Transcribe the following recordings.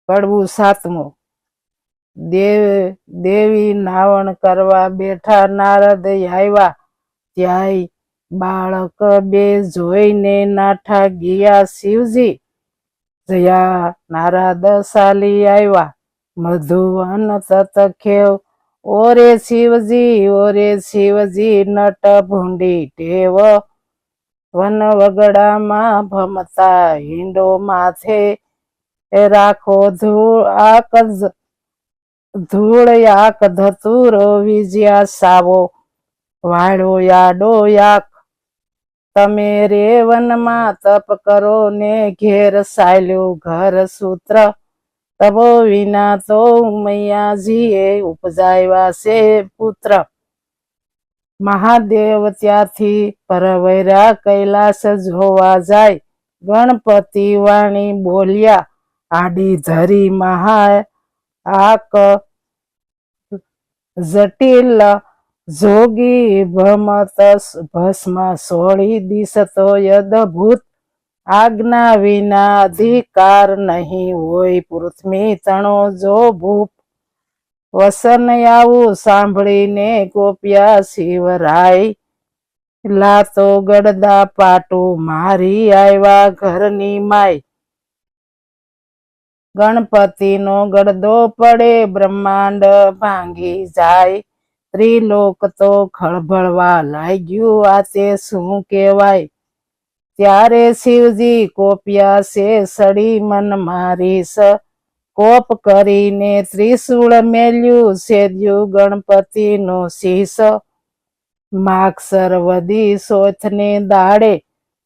કડવું સાતમું. દેવી નાવણ કરવા બેઠા નારદ આવ્યા ત્યાંય બાળક બે જોઈને નાઠા ગયા શિવજી. જયા નારદ સાલી આવ્યા મધુવન તત ખેવ ઓરે શિવજી નટ ભૂંડી ટેવ વન વગડામાં ભમતા હિંડો માથે રાખો ધૂળ યાક ધતુરો વિજયા સાવો વાળો યાડો યાક તમે રે વનમાં તપ કરો ને ઘેર સાલ્યું ઘર સૂત્ર તપો વિના તો મૈયાજીએ ઉપજાવ્યા છે પુત્ર. મહાદેવ ત્યાંથી પરવૈરા કૈલાસ જોવા જાય ગણપતિ વાણી બોલ્યા આડી ધરી મહા આક જટિલ જોગી ભસ્મ સોળી દિશતો અદભૂત આજ્ઞા વિના અધિકાર નહીં હોય પૃથ્વી તણો જો ભૂપ. વસન આવું સાંભળીને ગોપ્યા શિવરાય લાતો ગડદા પાટું મારી આવ્યા ઘરની માય. ગણપતિનો ગડદો પડે બ્રહ્માંડ ભાંગી જાય ત્રિલોક તો ખળભળવા લાગ્યું આ તે શું કહેવાય. ત્યારે શિવજી કોપ્યા છે સડી મન મારીશ કોપ કરીને ત્રિશૂળ મેલ્યું સેદ્યું ગણપતિનો શીશ. માગસર વદી સોથને દાડે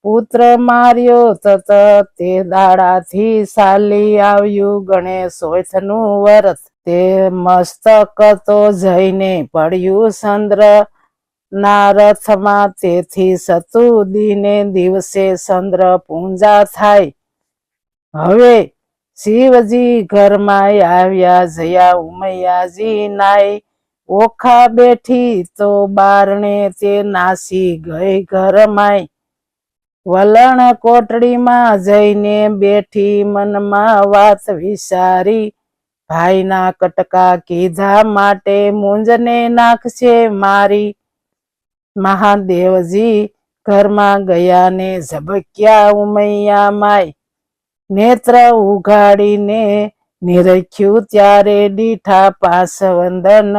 પુત્ર માર્યો તત તે દાડાથી સાલી આવ્યું ગણેશોથનું વ્રત. તે મસ્તક તો જઈને પડ્યું ચંદ્ર ના રથમાં તેથી સતુદીને દિવસે ચંદ્ર પૂંજા થાય. હવે શિવજી ઘરમાં આવ્યા જયા ઉમૈયાજી નાય ઓખા બેઠી તો બારણે તે નાસી ગઈ ઘરમાય. વલણ કોટડીમાં જઈને બેઠી મનમાં વાત વિચારી ભાઈના કટકા કીધા માટે મૂંજને નાખશે મારી. મહાદેવજી ઘરમાં ગયા ને ઝબક્યા ઉમૈયા માય. નેત્ર ઉઘાડીને નિરખ્યું ત્યારે દીઠા પાસ વંદન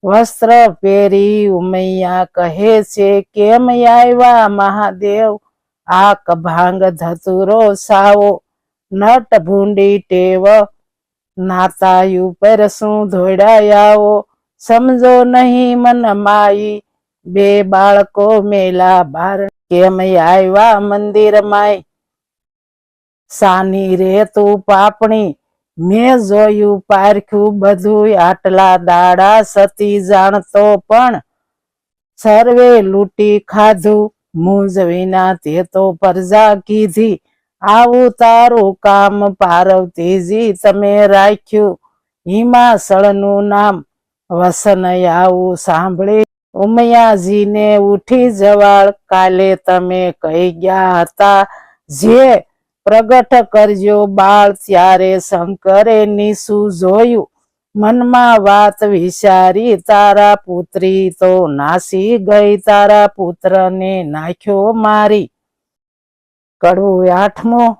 વસ્ત્ર પહેરી ઉમૈયા કહે છે કેમ આવ્યા મહાદેવ આક ભાંગ ધતુરો સાવો નટ ભૂંડી ટેવ નાતાયુ પર શું ધોડાયાવો સમજો નહીં મન માઈ. બે બાળકો મેલા બાર કેમ આવ્યા મંદિર માય. સાની રે તું પાપણી મેં જોયું પારખ્યું બધું આટલા દાડા સતી જાણતો પણ સર્વે લૂંટી ખાધું મૂંઝ વિના તે તો પ્રજા કીધી. આવું તારું કામ પાર્વતીજી તમે રાખ્યું હિમાસળનું નામ. વસન આવું સાંભળી ઉમૈયાજીને ઉઠી જવાળ કાલે તમે કહી ગયા હતા જે પ્રગટ કરજો બાળ ત્યારે શંકરે નીસું જોયું મનમાં વાત વિચારી તારા પુત્રી તો નાસી ગઈ તારા પુત્રને નાખ્યો મારી. કડવું આઠમું.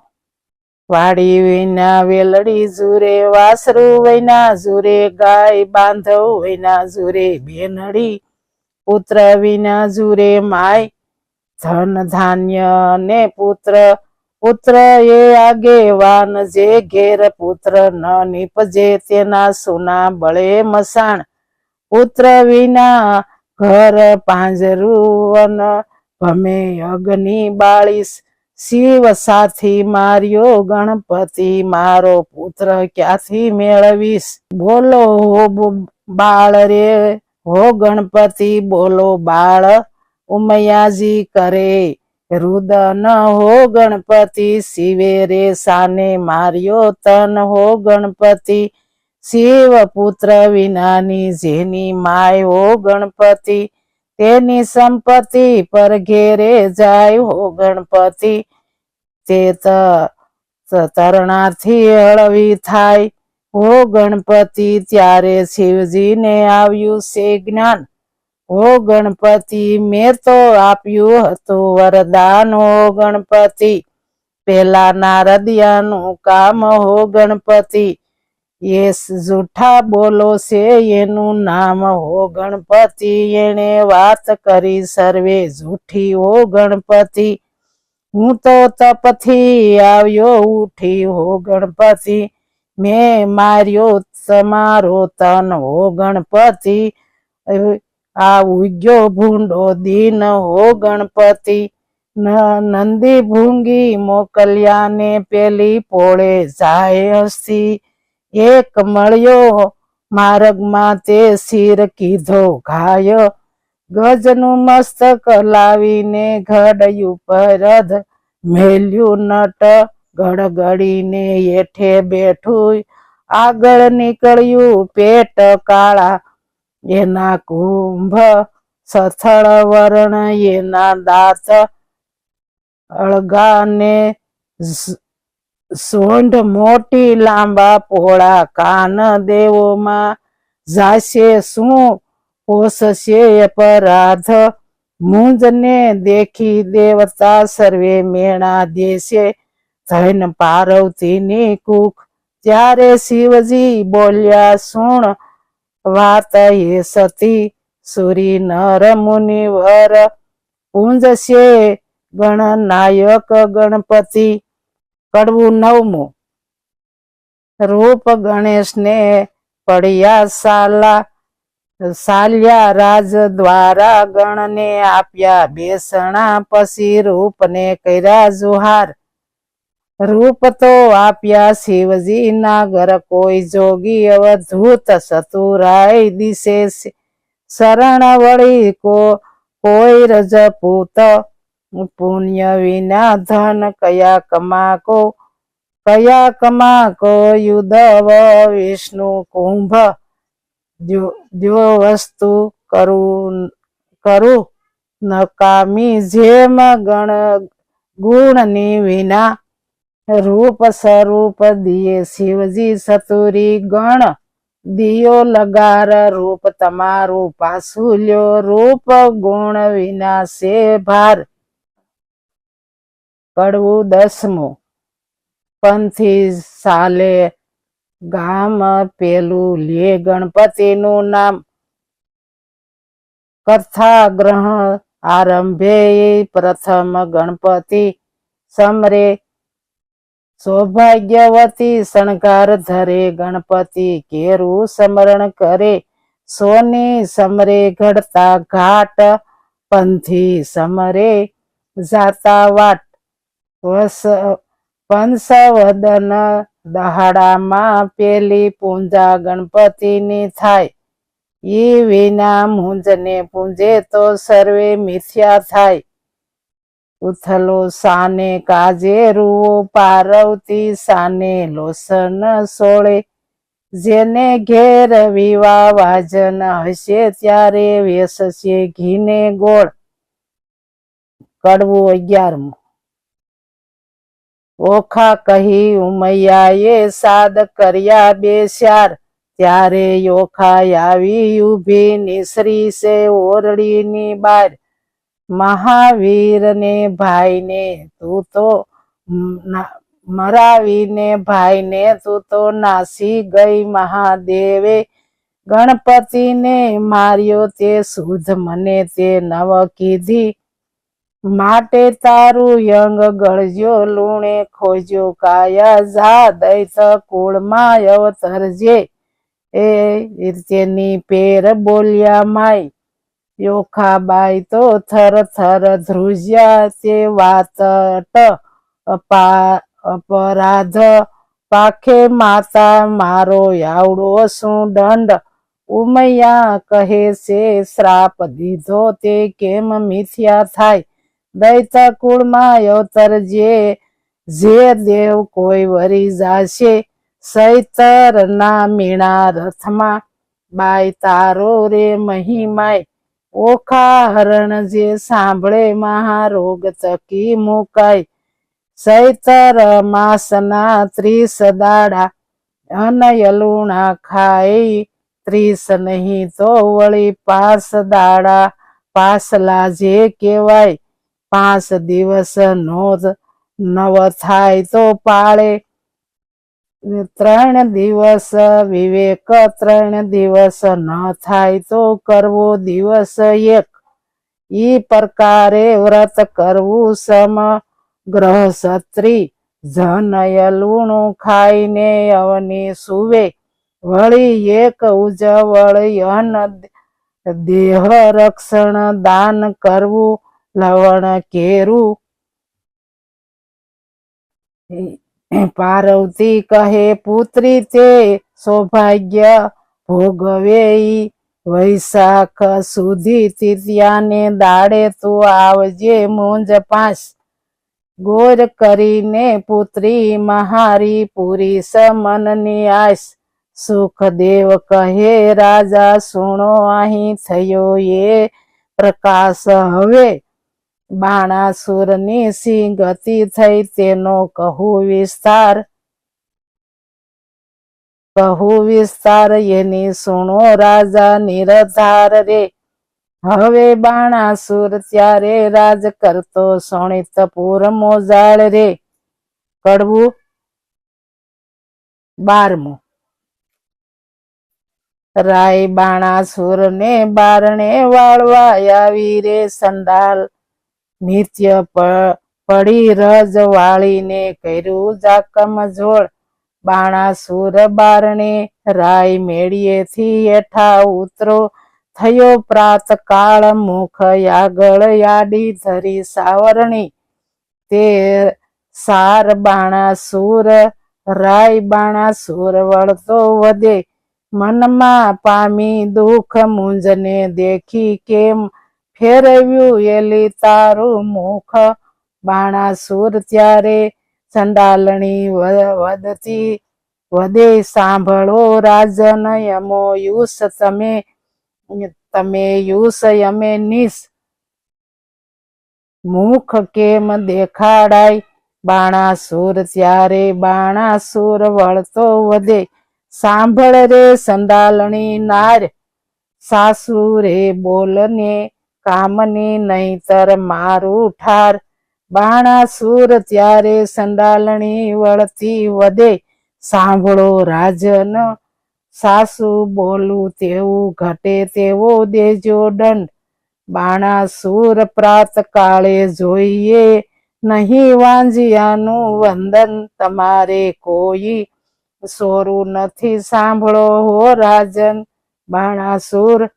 વાડી વિના વેલડી જુરે વાસરું વૈના જુરે ગાય બાંધવ વૈના જુરે બેનડી પુત્ર વિના જુરે માય. ધન ધાન્ય ને પુત્ર એ આગેવાન જે ઘેર પુત્ર ન નીપજે તેના સોના બળે મસાણ. પુત્ર વિના ઘર પાંજરું ભમે અગ્નિ બાળીશ. શિવ સાથી માર્યો ગણપતિ મારો પુત્ર ક્યાંથી મેળવીશ. બોલો હો બાળ રે હો ગણપતિ બોલો બાળ. ઉમૈયાજી કરે રુદન હો ગણપતિ શિવે રે સાને માર્યો તન હો ગણપતિ. શિવ પુત્ર વિનાની જેની માય હો ગણપતિ તેની સંપત્તિ પર ઘેરે જાય હો ગણપતિ. તે તરણાથી હળવી થાય હો ગણપતિ ત્યારે શિવજીને આવ્યું છે જ્ઞાન હો ગણપતિ મેં તો આપ્યું હતું વરદાન હો ગણપતિ પેલા નારદિયાનું કામ હો ગણપતિ એ જૂઠા બોલો છે એનું નામ હો ગણપતિ એને વાત કરી સર્વે જૂઠી હો ગણપતિ હું તો તપથી આવ્યો ઉઠી હો ગણપતિ મેં માર્યો તમારો તન હો ગણપતિ આ ઉગ્યો ભૂંડો દીન હો ગણપતિ નંદી ભૂંગી મોકલ્યાને પેલી પોળે જાય હસી એક મળ્યો માર્ગમાં તે શિર કીધો ઘાય ગજનું મસ્તક લાવીને ઘડયું પરદ મેલ્યું નટ ગડગડીને હેઠે બેઠું આગળ નીકળ્યું પેટ કાળા એના કુંભ સથળ વરણ એના દાંત અળગાને સોંઢ મોટી લાંબા પોળા કાન દેવોમાં જાશે શું પોષશે અપરાધ મુંજને દેખી દેવતા સર્વે મેણા દેશે ધન પાર્વતીની કુખ ત્યારે શિવજી બોલ્યા સુણ વાત એ સતી સુરી નર મુનિવર પૂંજશે ગણનાયક ગણપતિ કડવું નવમું રૂપ ગણેશને પડ્યા સાલ્યા રાજ દ્વારા ગણને આપ્યા બેસણા પછી રૂપને કર્યા જુહાર રૂપ તો આપ્યા શિવજી નાગર કોઈ જોગી અવધૂત ચતુરાઈ દિશે શરણ વળી કોઈ રજપૂત પુણ્ય વિના ધન કયા કમાકો યુદવ વિષ્ણુ કુંભ દ્યો વસ્તુ કરું નકામી જેમ ગુણની વિના રૂપ સ્વરૂપ દિયે શિવજી સતુરી ગણ દિયો લગાર રૂપ તમારું પાછું લ્યો રૂપ ગુણ વિના સે ભાર કડવું દસમું પંથી સાલે ગામ પેલું લે ગણપતિનું નામ કથા ગ્રહણ આરંભે પ્રથમ ગણપતિ સમરે સૌભાગ્યવતી શણગાર ધરે ગણપતિ કેરું સ્મરણ કરે સોની સમરે ઘડતા ઘાટ પંથી સમરે જાતા વાટ પંચવદન દહાડામાં પેલી પૂજા ગણપતિની થાય ઈ વિના મુંજને પૂંજે તો સર્વે મિથ્યા થાય ઉથલો સાને કાજે રૂવો પાર્વતી સાને લોસન સોળે જેને ઘેર વિવા વાજન હશે ત્યારે વેસશે ઘીને ગોળ કડવું 11મું ઓખા કહી ઉમૈયાએ સાદ કર્યા બે શાર ત્યારે ઓખા આવી ઊભી નિસરી છે ઓરડીની બાર મહાવીરને ભાઈને તું તો મરાવીને ભાઈને તું તો નાસી ગઈ મહાદેવે ગણપતિને માર્યો તે સુધ મને તે નવ કીધી માટે તારું યંગ ગળજો લૂણે ખોજો કાયા જા દૈત કુળમાં અવતરજે એ તેની પેર બોલ્યા માય યોખાબાઈ તો થર થર ધ્રુજ્યા તે વાત અપરાધ પાખે માતા મારો આવડો શું દંડ ઉમૈયા કહે છે શ્રાપ દીધો તે કેમ મિથ્યા થાય દૈત કુળમાં અવતરજે જે દેવ કોઈ વરી જાશે સૈતર ના મીણા રથમાં બાઈ તારો રે મહિમાય ઓખા હરણ જે સાંભળે મહારોગ તકી મુકાય ચૈતર માસના 30 દાડા અનયલુણા ખાઈ 30 નહીં તો વળી 5 દાડા પાછલા જે કહેવાય 5 દિવસ નો નવ થાય તો પાળે 3 દિવસ વિવેક 3 દિવસ ન થાય તો કરવો દિવસ એક ઈ પ્રકારે વ્રત કરવું સમ ગ્રહ ક્ષત્રિય જનય લૂણું ખાઈને અવની સુવે વળી એક ઉજવળ અન્ન દેહ રક્ષણ દાન કરવું લવણ કેરું પાર્વતી કહે પુત્રી તે સૌભાગ્ય ભોગવે ઈ વૈશાખ સુધી તૃતીયાને દાડે તું આવજે મૂંજ 5 ગોર કરીને પુત્રી મહારી પૂરી મનની આશ સુખદેવ કહે રાજા સુણો અહીં થયો એ પ્રકાશ હવે બાણાસુરની સી ગતિ થઈ તેનો કહું વિસ્તાર એની સુણો રાજા નિરધાર રે હવે બાણાસુર ત્યારે રાજ કરતો શોણિતપુર મોજાળ રે કડવું 12 રાય બાણાસુર ને બારણે વાળવા આવી રે સંડાલ નિત્ય પડી રજ વાળીને કર્યું જાકમ જોડ બાણાસુર બારણે રાય મેળીએથી હેઠા ઉતરો થયો પ્રાત કાળ મુખ આગળ આડી ધરી સાવરણી તે સાર બાણાસુર રાય બાણાસુર વળતો વધે મનમાં પામી દુઃખ મૂંઝને દેખી કેમ ફેરવ્યું એલી તારું મુખ બાણાસુર ત્યારે ચંડાલણી વધે સાંભળો રાજન યમો યુસ તમે યુસ યમે નિશ મુખ કેમ દેખાડાય બાણાસુર ત્યારે બાણાસુર વળતો વધે સાંભળ રે સંડાલણી નાર સાસુ રે બોલને કામની નહીતર મારું ઠાર બાણાસુર ત્યારે સંડાલણી વળતી વધે સાંભળો રાજન સાસુ બોલું તેવું ઘટે તેવો દેજો દંડ બાણાસુર પ્રાત કાળે જોઈએ નહીં વાંજિયાનું વંદન તમારે કોઈ સોરું નથી સાંભળો હો રાજન બાણાસુર